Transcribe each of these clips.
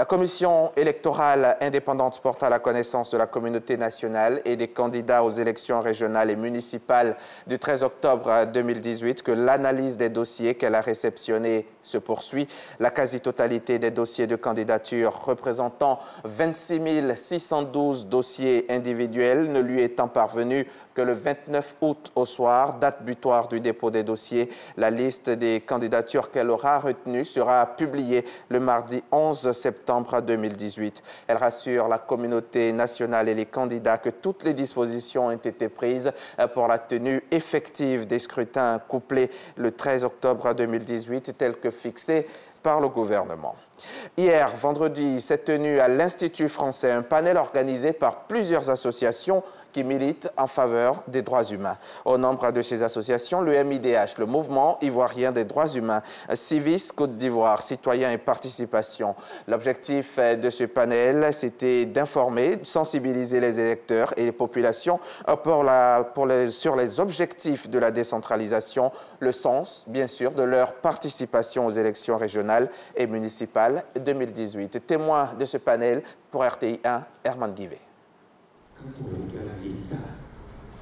commission électorale indépendante porte à la connaissance de la communauté nationale et des candidats aux élections régionales et municipales du 13 octobre 2018 que l'analyse des dossiers qu'elle a réceptionnés se poursuit. La quasi-totalité des dossiers de candidature représentant 26 612 dossiers individuels ne lui étant parvenus que le 29 août au soir, date butoir du dépôt des dossiers. La liste des candidatures qu'elle aura retenues sera publiée le mardi 11 septembre 2018. Elle rassure la communauté nationale et les candidats que toutes les dispositions ont été prises pour la tenue effective des scrutins couplés le 13 octobre 2018, tel que fixé par le gouvernement. Hier, vendredi, s'est tenu à l'Institut français un panel organisé par plusieurs associations qui militent en faveur des droits humains. Au nombre de ces associations, le MIDH, le Mouvement ivoirien des droits humains, Civis Côte d'Ivoire, Citoyens et Participation. L'objectif de ce panel, c'était d'informer, de sensibiliser les électeurs et les populations sur les objectifs de la décentralisation, le sens, bien sûr, de leur participation aux élections régionales et municipales 2018. Témoin de ce panel pour RTI 1, Herman Guivet.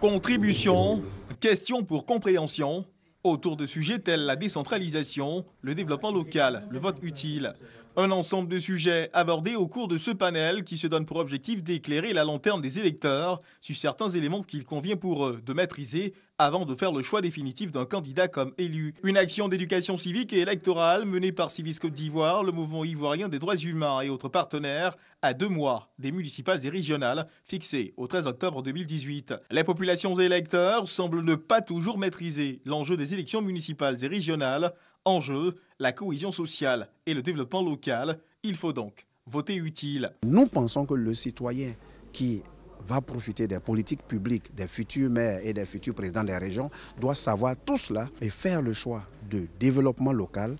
Contribution, questions pour compréhension, autour de sujets tels la décentralisation, le développement local, le vote utile. Un ensemble de sujets abordés au cours de ce panel qui se donne pour objectif d'éclairer la lanterne des électeurs sur certains éléments qu'il convient pour eux de maîtriser avant de faire le choix définitif d'un candidat comme élu. Une action d'éducation civique et électorale menée par Civis Côte d'Ivoire, le mouvement ivoirien des droits humains et autres partenaires à 2 mois des municipales et régionales fixées au 13 octobre 2018. Les populations et électeurs semblent ne pas toujours maîtriser l'enjeu des élections municipales et régionales. Enjeu, la cohésion sociale et le développement local. Il faut donc voter utile. Nous pensons que le citoyen qui va profiter des politiques publiques, des futurs maires et des futurs présidents des régions, doit savoir tout cela et faire le choix de développement local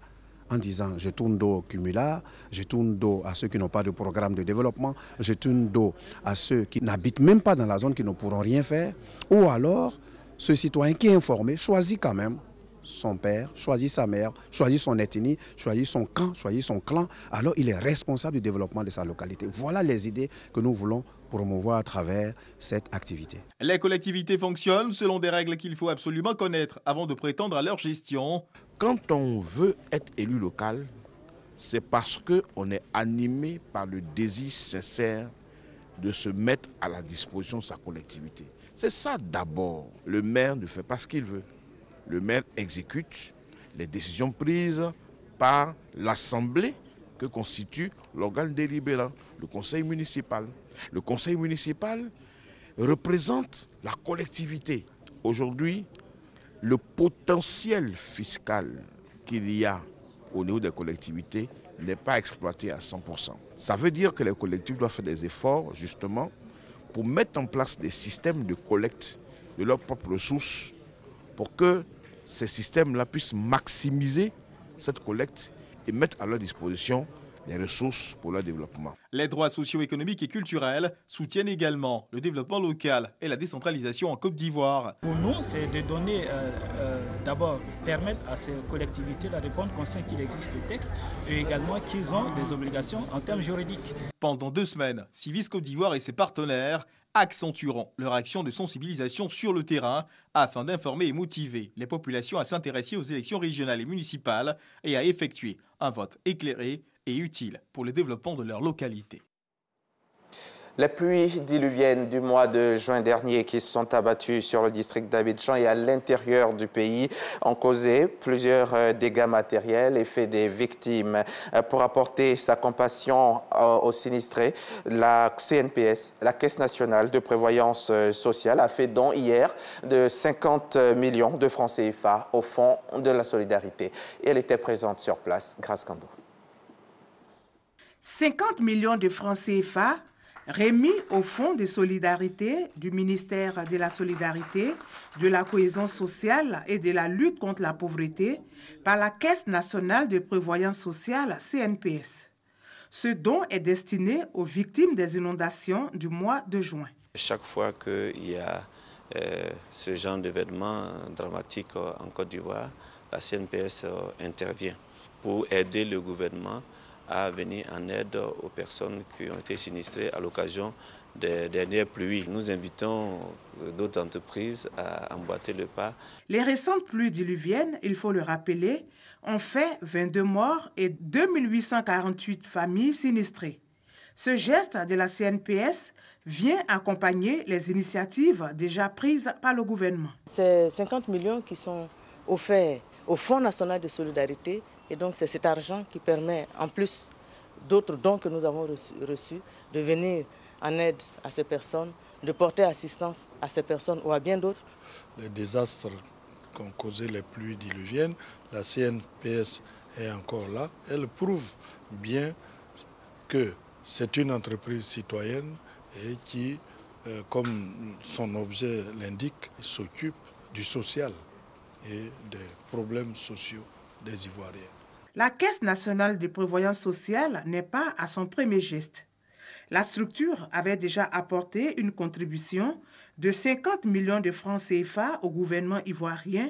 en disant je tourne dos aux cumulards, je tourne dos à ceux qui n'ont pas de programme de développement, je tourne dos à ceux qui n'habitent même pas dans la zone, qui ne pourront rien faire, ou alors ce citoyen qui est informé choisit quand même son père, choisit sa mère, choisit son ethnie, choisit son camp, choisit son clan, alors il est responsable du développement de sa localité. Voilà les idées que nous voulons promouvoir à travers cette activité. Les collectivités fonctionnent selon des règles qu'il faut absolument connaître avant de prétendre à leur gestion. Quand on veut être élu local, c'est parce qu'on est animé par le désir sincère de se mettre à la disposition de sa collectivité. C'est ça d'abord. Le maire ne fait pas ce qu'il veut. Le maire exécute les décisions prises par l'Assemblée que constitue l'organe délibérant, le conseil municipal. Le conseil municipal représente la collectivité. Aujourd'hui, le potentiel fiscal qu'il y a au niveau des collectivités n'est pas exploité à 100%. Ça veut dire que les collectivités doivent faire des efforts justement pour mettre en place des systèmes de collecte de leurs propres ressources pour que ces systèmes-là puissent maximiser cette collecte et mettre à leur disposition des ressources pour leur développement. Les droits socio-économiques et culturels soutiennent également le développement local et la décentralisation en Côte d'Ivoire. Pour nous, c'est de donner, d'abord, permettre à ces collectivités-là de prendre conscience qu'il existe des textes et également qu'ils ont des obligations en termes juridiques. Pendant 2 semaines, Civis Côte d'Ivoire et ses partenaires accentueront leur action de sensibilisation sur le terrain afin d'informer et motiver les populations à s'intéresser aux élections régionales et municipales et à effectuer un vote éclairé et utile pour le développement de leur localité. Les pluies diluviennes du mois de juin dernier qui se sont abattues sur le district d'Abidjan et à l'intérieur du pays ont causé plusieurs dégâts matériels et fait des victimes. Pour apporter sa compassion aux sinistrés, la CNPS, la Caisse nationale de prévoyance sociale, a fait don hier de 50 millions de francs CFA au Fonds de la solidarité. Et elle était présente sur place, Grace Kando. 50 millions de francs CFA remis au Fonds de solidarité du ministère de la Solidarité, de la cohésion sociale et de la lutte contre la pauvreté par la Caisse nationale de prévoyance sociale CNPS. Ce don est destiné aux victimes des inondations du mois de juin. Chaque fois qu'il y a ce genre d'événement dramatique en Côte d'Ivoire, la CNPS intervient pour aider le gouvernement à venir en aide aux personnes qui ont été sinistrées à l'occasion des dernières pluies. Nous invitons d'autres entreprises à emboîter le pas. Les récentes pluies diluviennes, il faut le rappeler, ont fait 22 morts et 2848 familles sinistrées. Ce geste de la CNPS vient accompagner les initiatives déjà prises par le gouvernement. C'est 50 millions qui sont offerts au Fonds national de solidarité et donc c'est cet argent qui permet, en plus d'autres dons que nous avons reçus, de venir en aide à ces personnes, de porter assistance à ces personnes ou à bien d'autres. Les désastres qu'ont causé les pluies diluviennes, la CNPS est encore là. Elle prouve bien que c'est une entreprise citoyenne et qui, comme son objet l'indique, s'occupe du social et des problèmes sociaux des Ivoiriens. La Caisse nationale de prévoyance sociale n'est pas à son premier geste. La structure avait déjà apporté une contribution de 50 millions de francs CFA au gouvernement ivoirien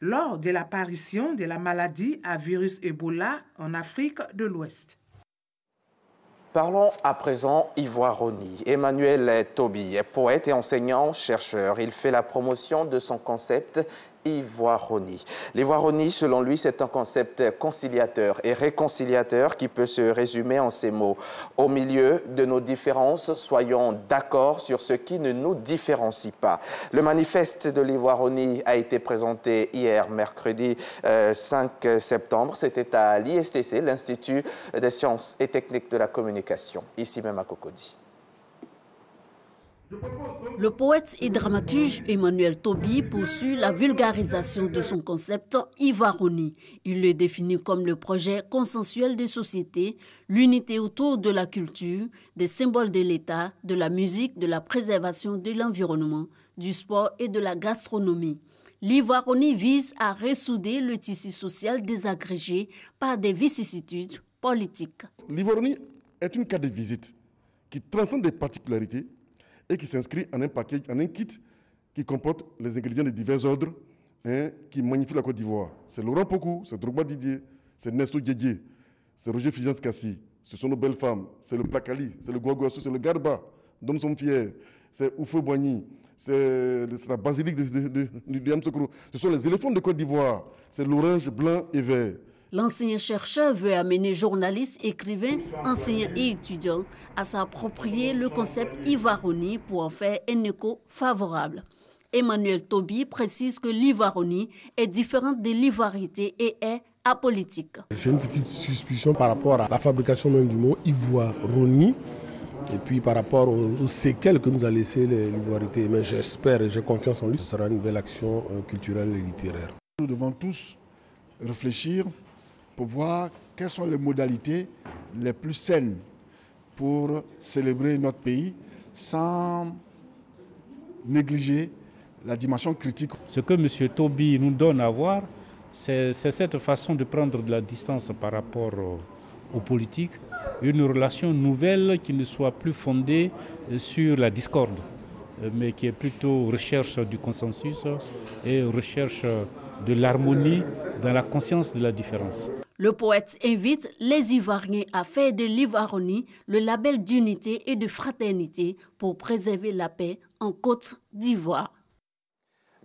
lors de l'apparition de la maladie à virus Ebola en Afrique de l'Ouest. Parlons à présent Ivoironie. Emmanuel Toby est poète et enseignant-chercheur. Il fait la promotion de son concept Ivoironie. L'Ivoironie, selon lui, c'est un concept conciliateur et réconciliateur qui peut se résumer en ces mots. Au milieu de nos différences, soyons d'accord sur ce qui ne nous différencie pas. Le manifeste de l'Ivoironie a été présenté hier, mercredi 5 septembre. C'était à l'ISTC, l'Institut des sciences et techniques de la communication, ici même à Cocody. Le poète et dramaturge Emmanuel Toby poursuit la vulgarisation de son concept Ivoironie. Il le définit comme le projet consensuel de société, l'unité autour de la culture, des symboles de l'État, de la musique, de la préservation de l'environnement, du sport et de la gastronomie. L'Ivoironie vise à ressouder le tissu social désagrégé par des vicissitudes politiques. L'Ivoironie est une carte de visite qui transcende des particularités et qui s'inscrit en un package, en un kit qui comporte les ingrédients de divers ordres qui magnifient la Côte d'Ivoire. C'est Laurent Pokou, c'est Drogba Didier, c'est Nestor Didier, c'est Roger Figence Kassi, ce sont nos belles femmes, c'est le Plakali, c'est le Guaguassou, c'est le Garba, dont nous sommes fiers, c'est Oufou Boigny, c'est la basilique du Yamsoukro, ce sont les éléphants de Côte d'Ivoire, c'est l'orange blanc et vert. L'ancien chercheur veut amener journalistes, écrivains, enseignants et étudiants à s'approprier le concept Ivoironie pour en faire un écho favorable. Emmanuel Toby précise que l'Ivoironie est différente de l'ivoirité et est apolitique. J'ai une petite suspicion par rapport à la fabrication même du mot Ivoironie et puis par rapport aux séquelles que nous a laissé l'ivoirité. Mais j'espère et j'ai confiance en lui, ce sera une belle action culturelle et littéraire. Nous devons tous réfléchir pour voir quelles sont les modalités les plus saines pour célébrer notre pays sans négliger la dimension critique. Ce que M. Toby nous donne à voir, c'est cette façon de prendre de la distance par rapport aux politiques, une relation nouvelle qui ne soit plus fondée sur la discorde, mais qui est plutôt recherche du consensus et recherche de l'harmonie dans la conscience de la différence. Le poète invite les Ivoiriens à faire de l'Ivoironie le label d'unité et de fraternité pour préserver la paix en Côte d'Ivoire.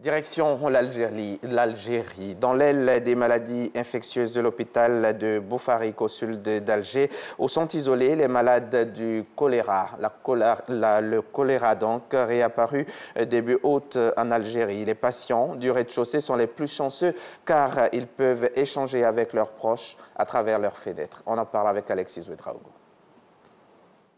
Direction l'Algérie. Dans l'aile des maladies infectieuses de l'hôpital de Boufarik au sud d'Alger, où sont isolés les malades du choléra. Le choléra donc réapparu début août en Algérie. Les patients du rez-de-chaussée sont les plus chanceux car ils peuvent échanger avec leurs proches à travers leurs fenêtres. On en parle avec Alexis Ouedraogo.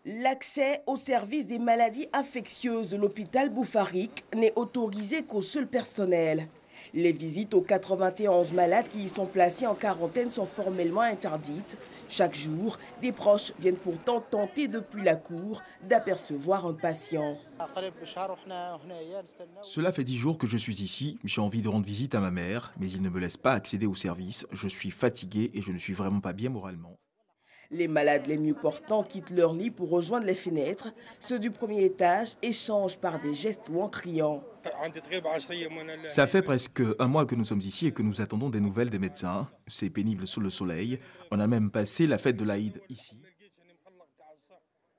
L'accès au service des maladies infectieuses de l'hôpital Boufarik n'est autorisé qu'au seul personnel. Les visites aux 91 malades qui y sont placés en quarantaine sont formellement interdites. Chaque jour, des proches viennent pourtant tenter depuis la cour d'apercevoir un patient. Cela fait 10 jours que je suis ici. J'ai envie de rendre visite à ma mère, mais il ne me laisse pas accéder au service. Je suis fatigué et je ne suis vraiment pas bien moralement. Les malades les mieux portants quittent leur lit pour rejoindre les fenêtres. Ceux du premier étage échangent par des gestes ou en criant. Ça fait presque un mois que nous sommes ici et que nous attendons des nouvelles des médecins. C'est pénible sous le soleil. On a même passé la fête de l'Aïd ici.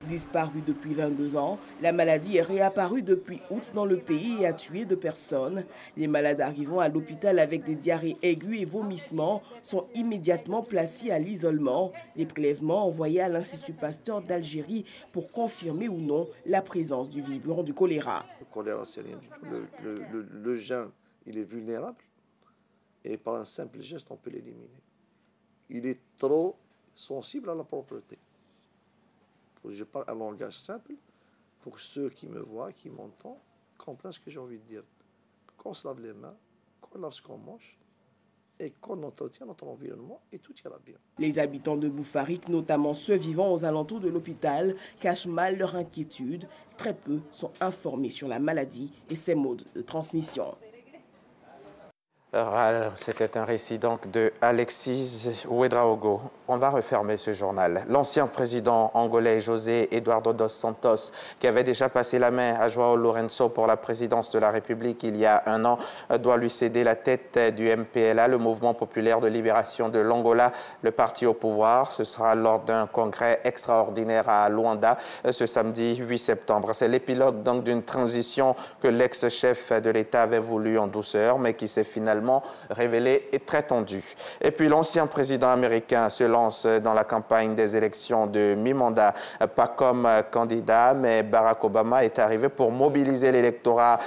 Disparue depuis 22 ans, la maladie est réapparue depuis août dans le pays et a tué 2 personnes. Les malades arrivant à l'hôpital avec des diarrhées aiguës et vomissements sont immédiatement placés à l'isolement. Les prélèvements envoyés à l'Institut Pasteur d'Algérie pour confirmer ou non la présence du virulent du choléra. Le choléra, c'est rien du tout. Le gène, il est vulnérable et par un simple geste, on peut l'éliminer. Il est trop sensible à la propreté. Je parle un langage simple pour ceux qui me voient, qui m'entendent, comprennent ce que j'ai envie de dire. Qu'on se lave les mains, qu'on lave ce qu'on mange et qu'on entretient notre environnement et tout ira bien. Les habitants de Boufarik, notamment ceux vivant aux alentours de l'hôpital, cachent mal leur inquiétude. Très peu sont informés sur la maladie et ses modes de transmission. C'était un récit donc de Alexis Ouedraogo. On va refermer ce journal. L'ancien président angolais José Eduardo dos Santos, qui avait déjà passé la main à João Lourenço pour la présidence de la République il y a un an, doit lui céder la tête du MPLA, le Mouvement populaire de libération de l'Angola, le parti au pouvoir. Ce sera lors d'un congrès extraordinaire à Luanda ce samedi 8 septembre. C'est l'épilogue donc d'une transition que l'ex-chef de l'État avait voulu en douceur, mais qui s'est finalement révélé et très tendu. Et puis l'ancien président américain se lance dans la campagne des élections de mi-mandat, pas comme candidat, mais Barack Obama est arrivé pour mobiliser l'électorat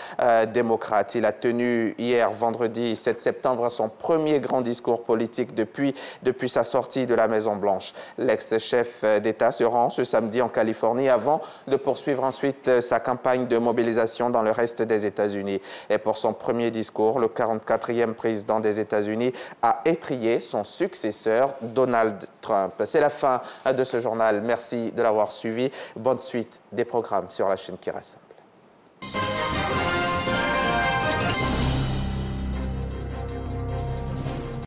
démocrate. Il a tenu hier, vendredi 7 septembre, son premier grand discours politique depuis sa sortie de la Maison-Blanche. L'ex-chef d'État se rend ce samedi en Californie avant de poursuivre ensuite sa campagne de mobilisation dans le reste des États-Unis. Et pour son premier discours, le 44e président des États-Unis a étrillé son successeur, Donald Trump. C'est la fin de ce journal. Merci de l'avoir suivi. Bonne suite des programmes sur la chaîne qui rassemble.